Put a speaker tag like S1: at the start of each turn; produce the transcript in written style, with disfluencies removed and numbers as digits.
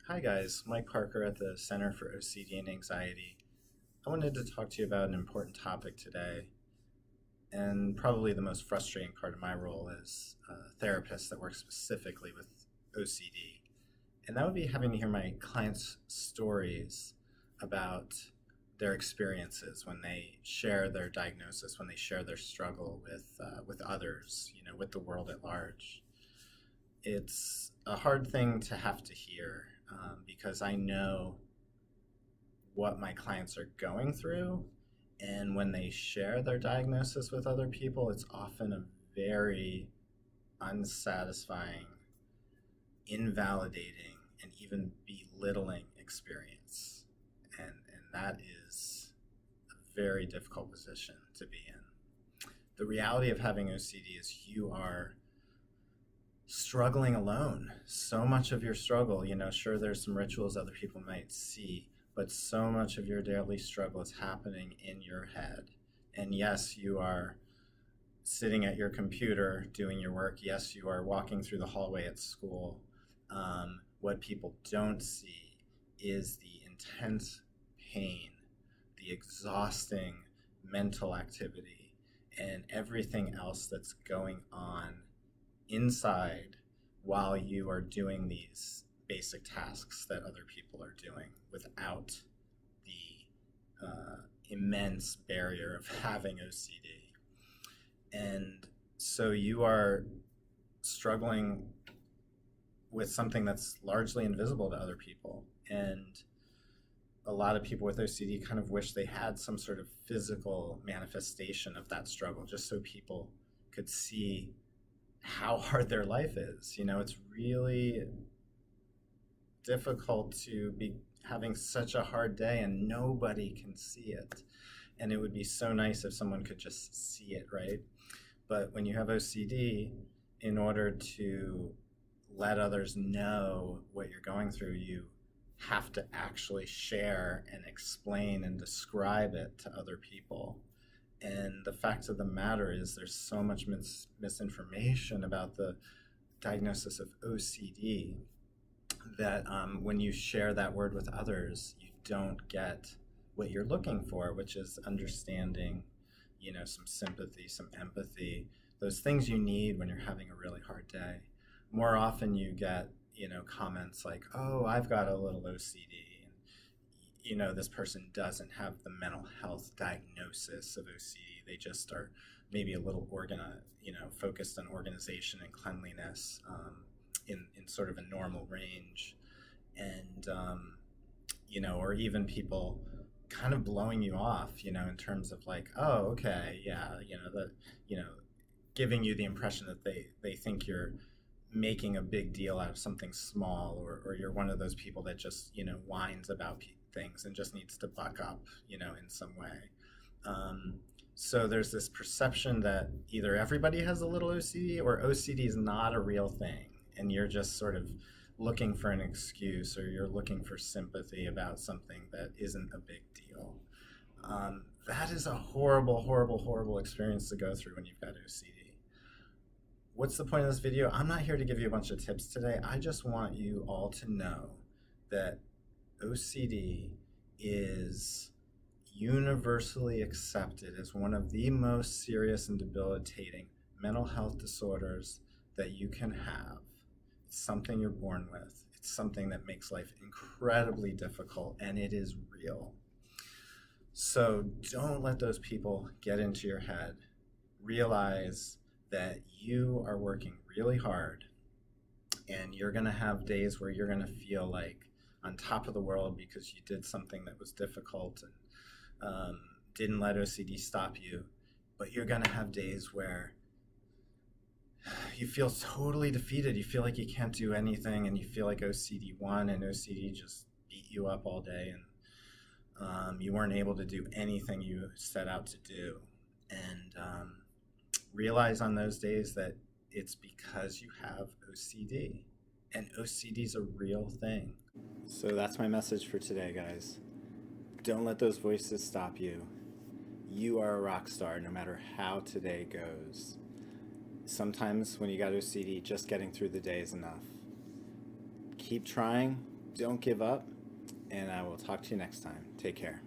S1: Hi guys, Mike Parker at the Center for OCD and Anxiety. I wanted to talk to you about an important topic today, and probably the most frustrating part of my role as a therapist that works specifically with OCD. And that would be having to hear my clients' stories about their experiences when they share their diagnosis, when they share their struggle with others, with the world at large. It's a hard thing to have to hear because I know what my clients are going through. And when they share their diagnosis with other people, it's often a very unsatisfying, invalidating, and even belittling experience. And that is a very difficult position to be in. The reality of having OCD is you are struggling alone. So much of your struggle, sure, there's some rituals other people might see, but so much of your daily struggle is happening in your head. And yes, you are sitting at your computer doing your work. Yes, you are walking through the hallway at school. What people don't see is the intense pain, the exhausting mental activity, and everything else that's going on inside while you are doing these basic tasks that other people are doing without the immense barrier of having OCD. And so you are struggling with something that's largely invisible to other people. And a lot of people with OCD kind of wish they had some sort of physical manifestation of that struggle just so people could see how hard their life is. It's really difficult to be having such a hard day and nobody can see it. And it would be so nice if someone could just see it, right? But when you have OCD, in order to let others know what you're going through, you have to actually share and explain and describe it to other people. And the fact of the matter is there's so much misinformation about the diagnosis of OCD that when you share that word with others, you don't get what you're looking for, which is understanding, some sympathy, some empathy, those things you need when you're having a really hard day. More often you get, comments like, oh, I've got a little OCD. This person doesn't have the mental health diagnosis of OCD. They just are maybe a little focused on organization and cleanliness in sort of a normal range. And, or even people kind of blowing you off, in terms of like, oh, okay, yeah, giving you the impression that they think you're making a big deal out of something small, or you're one of those people that just, whines about things and just needs to buck up, in some way. So there's this perception that either everybody has a little OCD or OCD is not a real thing. And you're just sort of looking for an excuse or you're looking for sympathy about something that isn't a big deal. That is a horrible, horrible, horrible experience to go through when you've got OCD. What's the point of this video? I'm not here to give you a bunch of tips today. I just want you all to know that OCD is universally accepted as one of the most serious and debilitating mental health disorders that you can have. It's something you're born with. It's something that makes life incredibly difficult, and it is real. So don't let those people get into your head. Realize that you are working really hard, and you're going to have days where you're going to feel like on top of the world because you did something that was difficult and didn't let OCD stop you. But you're going to have days where you feel totally defeated. You feel like you can't do anything, and you feel like OCD won and OCD just beat you up all day, and you weren't able to do anything you set out to do. And realize on those days that it's because you have OCD, and OCD is a real thing. So that's my message for today, guys. Don't let those voices stop you. You are a rock star no matter how today goes. Sometimes when you got OCD, just getting through the day is enough. Keep trying, Don't give up, and I will talk to you next time. Take care.